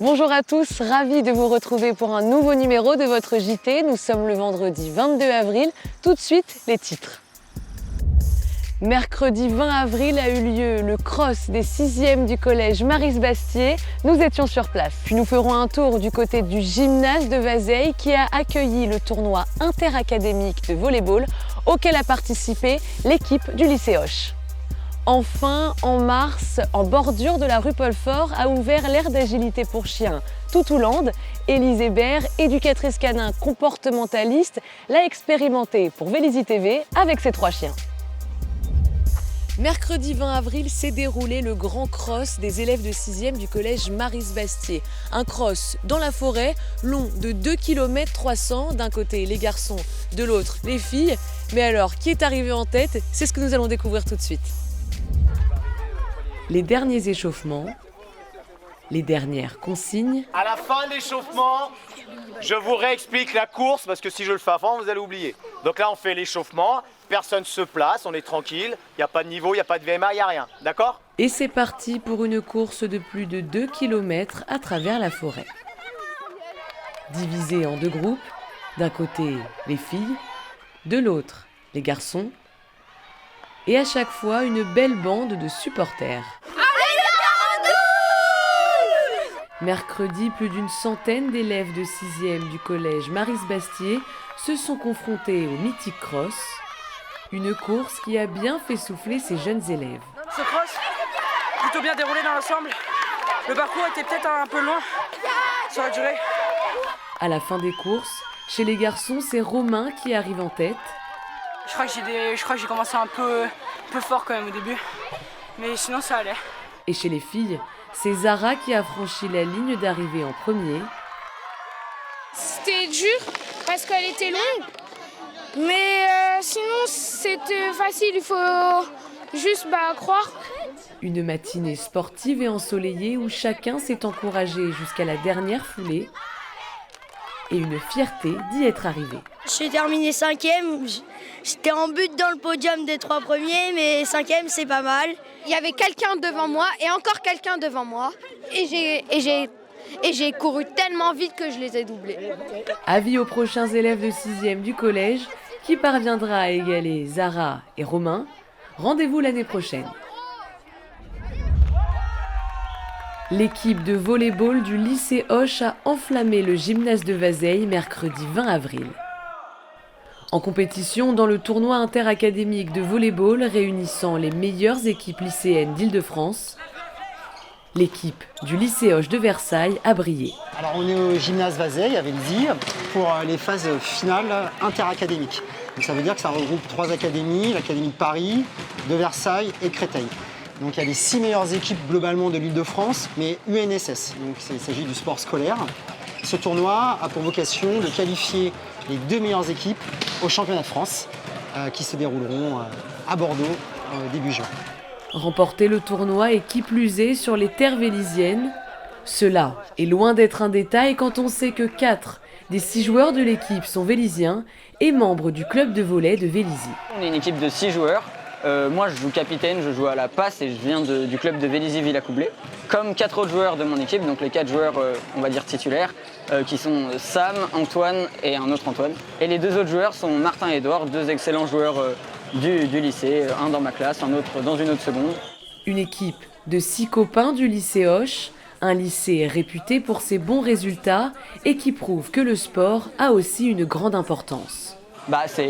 Bonjour à tous, ravi de vous retrouver pour un nouveau numéro de votre JT. Nous sommes le vendredi 22 avril. Tout de suite, les titres. Mercredi 20 avril a eu lieu le cross des 6e du collège Maryse Bastier. Nous étions sur place. Puis nous ferons un tour du côté du gymnase de Vazeilles qui a accueilli le tournoi interacadémique de volleyball auquel a participé l'équipe du lycée Hoche. Enfin, en mars, en bordure de la rue Paul-Fort, a ouvert l'aire d'agilité pour chiens Toutouland. Élise Hébert, éducatrice canin comportementaliste, l'a expérimenté pour Vélizy TV avec ses 3 chiens. Mercredi 20 avril s'est déroulé le grand cross des élèves de 6e du collège Maryse Bastier. Un cross dans la forêt, long de 2 km 300, d'un côté les garçons, de l'autre les filles. Mais alors, qui est arrivé en tête? C'est ce que nous allons découvrir tout de suite. Les derniers échauffements, les dernières consignes. À la fin de l'échauffement, je vous réexplique la course parce que si je le fais avant, vous allez oublier. Donc là, on fait l'échauffement, personne se place, on est tranquille, il n'y a pas de niveau, il n'y a pas de VMA, il n'y a rien, d'accord? Et c'est parti pour une course de plus de 2 km à travers la forêt. Divisés en 2 groupes, d'un côté les filles, de l'autre les garçons, et à chaque fois une belle bande de supporters. Mercredi, plus d'une centaine d'élèves de 6e du collège Maryse Bastier se sont confrontés au mythique cross, une course qui a bien fait souffler ces jeunes élèves. Ce cross, plutôt bien déroulé dans l'ensemble. Le parcours était peut-être un peu loin sur la durée. À la fin des courses, chez les garçons, c'est Romain qui arrive en tête. Je crois que j'ai commencé un peu fort quand même au début, mais sinon ça allait. Et chez les filles, c'est Zara qui a franchi la ligne d'arrivée en premier. C'était dur parce qu'elle était longue, mais sinon c'était facile, il faut juste croire. Une matinée sportive et ensoleillée où chacun s'est encouragé jusqu'à la dernière foulée et une fierté d'y être arrivé. J'ai terminé 5e, j'étais en but dans le podium des 3 premiers, mais 5e c'est pas mal. Il y avait quelqu'un devant moi et encore quelqu'un devant moi et j'ai couru tellement vite que je les ai doublés. Avis aux prochains élèves de 6e du collège qui parviendra à égaler Zara et Romain. Rendez-vous l'année prochaine. L'équipe de volleyball du lycée Hoche a enflammé le gymnase de Vazeilles mercredi 20 avril. En compétition dans le tournoi interacadémique de volleyball réunissant les meilleures équipes lycéennes d'Île-de-France, l'équipe du lycée Hoche de Versailles a brillé. Alors on est au gymnase Vazeilles à Vélizy pour les phases finales interacadémiques. Donc ça veut dire que ça regroupe 3 académies, l'académie de Paris, de Versailles et Créteil. Donc il y a les 6 meilleures équipes globalement de l'Île-de-France, mais UNSS, donc il s'agit du sport scolaire. Ce tournoi a pour vocation de qualifier les 2 meilleures équipes au championnat de France qui se dérouleront à Bordeaux début juin. Remporter le tournoi et qui plus est sur les terres véliziennes, cela est loin d'être un détail quand on sait que 4 des 6 joueurs de l'équipe sont véliziens et membres du club de volley de Vélizy. On est une équipe de 6 joueurs. Moi je joue capitaine, je joue à la passe et je viens du club de Vélizy-Villacoublay. Comme 4 autres joueurs de mon équipe, donc les 4 joueurs on va dire titulaires, qui sont Sam, Antoine et un autre Antoine. Et les 2 autres joueurs sont Martin et Edouard, 2 excellents joueurs du lycée, un dans ma classe, un autre dans une autre seconde. Une équipe de 6 copains du lycée Hoche, un lycée réputé pour ses bons résultats et qui prouve que le sport a aussi une grande importance.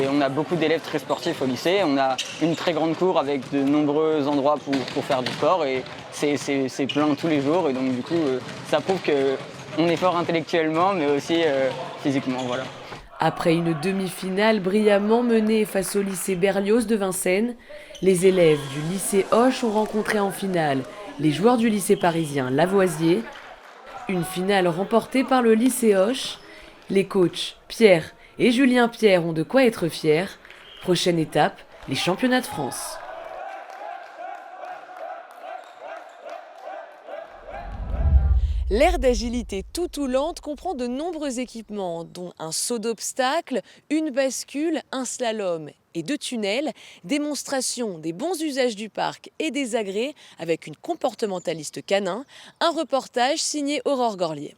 On a beaucoup d'élèves très sportifs au lycée, on a une très grande cour avec de nombreux endroits pour faire du sport et c'est plein tous les jours et donc du coup ça prouve qu'on est fort intellectuellement mais aussi physiquement. Voilà. Après une demi-finale brillamment menée face au lycée Berlioz de Vincennes, les élèves du lycée Hoche ont rencontré en finale les joueurs du lycée parisien Lavoisier. Une finale remportée par le lycée Hoche. Les coachs Pierre et Julien Pierre ont de quoi être fiers. Prochaine étape, les championnats de France. L'aire d'agilité toutoulante comprend de nombreux équipements, dont un saut d'obstacles, une bascule, un slalom et 2 tunnels, démonstration des bons usages du parc et des agrès avec une comportementaliste canin, un reportage signé Aurore Gorlier.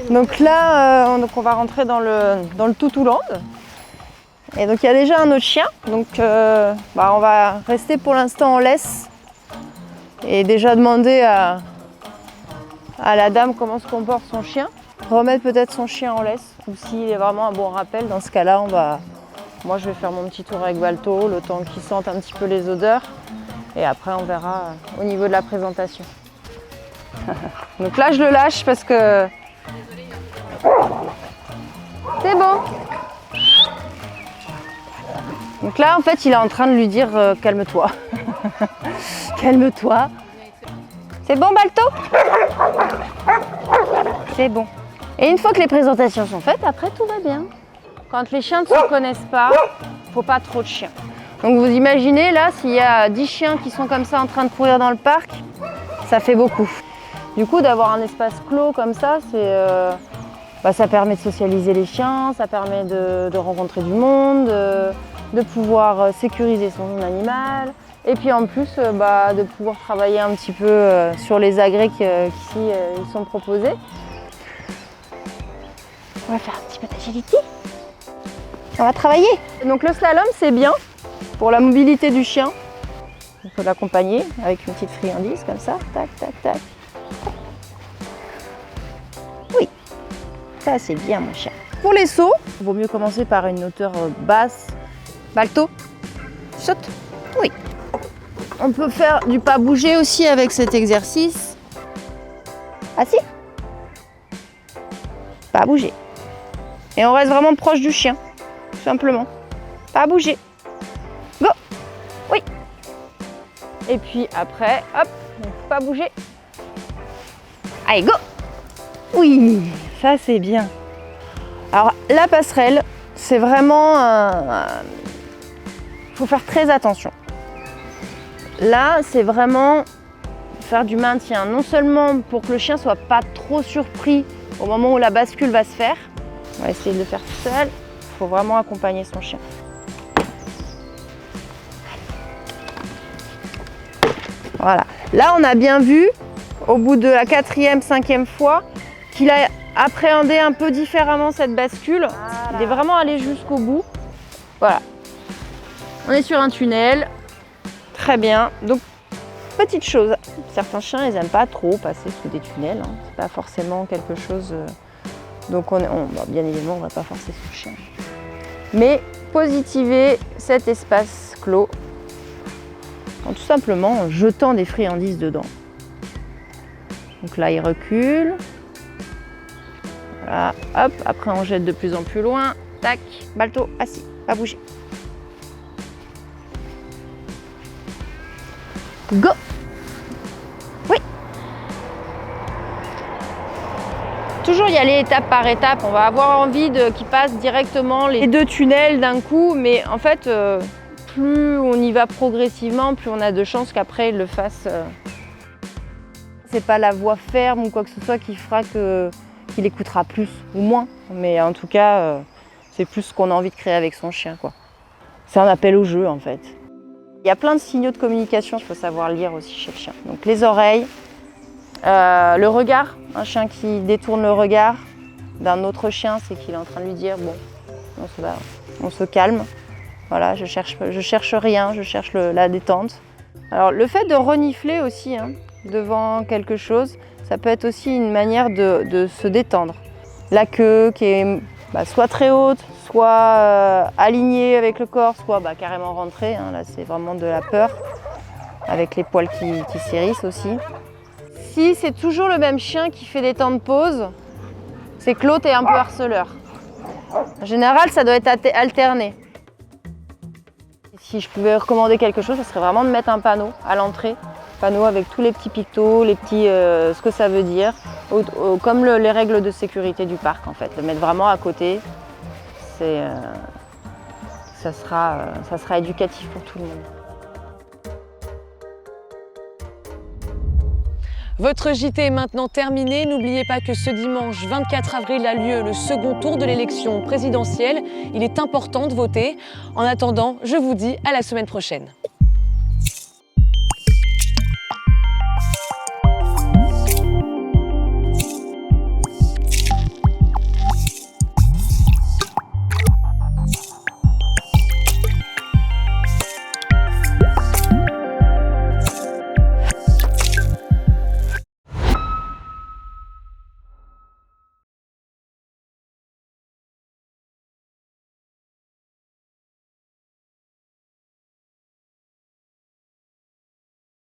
Donc là, on va rentrer dans le Toutouland. Et donc il y a déjà un autre chien, donc on va rester pour l'instant en laisse et déjà demander à la dame comment se comporte son chien. Remettre peut-être son chien en laisse, ou s'il est vraiment un bon rappel, dans ce cas-là, moi je vais faire mon petit tour avec Balto, le temps qu'il sente un petit peu les odeurs, et après on verra au niveau de la présentation. Donc là je le lâche parce que c'est bon. Donc là, en fait, il est en train de lui dire calme-toi. Calme-toi. C'est bon, Balto? C'est bon. Et une fois que les présentations sont faites, après, tout va bien. Quand les chiens ne se connaissent pas, il ne faut pas trop de chiens. Donc vous imaginez, là, s'il y a 10 chiens qui sont comme ça en train de courir dans le parc, ça fait beaucoup. Du coup, d'avoir un espace clos comme ça, ça permet de socialiser les chiens, ça permet de rencontrer du monde, de pouvoir sécuriser son animal et puis en plus de pouvoir travailler un petit peu sur les agrès qui ici ils sont proposés. On va faire un petit peu d'agilité. On va travailler. Donc le slalom c'est bien pour la mobilité du chien. On peut l'accompagner avec une petite friandise comme ça. Tac, tac, tac. Oui, ça c'est bien mon chien. Pour les sauts, il vaut mieux commencer par une hauteur basse. Balto, saute. Oui. On peut faire du pas bouger aussi avec cet exercice. Assis. Pas bouger. Et on reste vraiment proche du chien, tout simplement. Pas bouger. Go. Oui. Et puis après, hop, pas bouger. Allez, go. Oui, ça c'est bien. Alors la passerelle, c'est vraiment faut faire très attention. Là, c'est vraiment faire du maintien, non seulement pour que le chien soit pas trop surpris au moment où la bascule va se faire. On va essayer de le faire tout seul. Il faut vraiment accompagner son chien. Voilà. Là, on a bien vu, au bout de la 4e, 5e fois, qu'il a appréhendé un peu différemment cette bascule. Voilà. Il est vraiment allé jusqu'au bout. Voilà. On est sur un tunnel. Très bien. Donc, petite chose. Certains chiens, ils n'aiment pas trop passer sous des tunnels. Hein. C'est pas forcément quelque chose... Donc, bien évidemment, on ne va pas forcer son chien. Mais positiver cet espace clos en tout simplement en jetant des friandises dedans. Donc là, il recule. Voilà, hop, après on jette de plus en plus loin. Tac, Balto, assis, pas bouger. Go! Oui! Toujours y aller étape par étape. On va avoir envie qu'il passe directement les 2 tunnels d'un coup, mais en fait, plus on y va progressivement, plus on a de chances qu'après il le fasse. C'est pas la voie ferme ou quoi que ce soit qui fera qu'il écoutera plus ou moins, mais en tout cas, c'est plus ce qu'on a envie de créer avec son chien, quoi. C'est un appel au jeu en fait. Il y a plein de signaux de communication qu'il faut savoir lire aussi chez le chien. Donc les oreilles, le regard, un chien qui détourne le regard d'un autre chien, c'est qu'il est en train de lui dire bon, on se calme. Voilà, je cherche rien, je cherche la détente. Alors le fait de renifler aussi devant quelque chose, ça peut être aussi une manière de se détendre. La queue qui est soit très haute, soit alignée avec le corps, soit carrément rentrée. Là, c'est vraiment de la peur, avec les poils qui s'hérissent aussi. Si c'est toujours le même chien qui fait des temps de pause, c'est que l'autre est un peu harceleur. En général, ça doit être alterné. Si je pouvais recommander quelque chose, ce serait vraiment de mettre un panneau à l'entrée. Panneau avec tous les petits pictos, les petits, ce que ça veut dire, comme les règles de sécurité du parc en fait. Le mettre vraiment à côté, ça sera éducatif pour tout le monde. Votre JT est maintenant terminé. N'oubliez pas que ce dimanche 24 avril a lieu le second tour de l'élection présidentielle. Il est important de voter. En attendant, je vous dis à la semaine prochaine.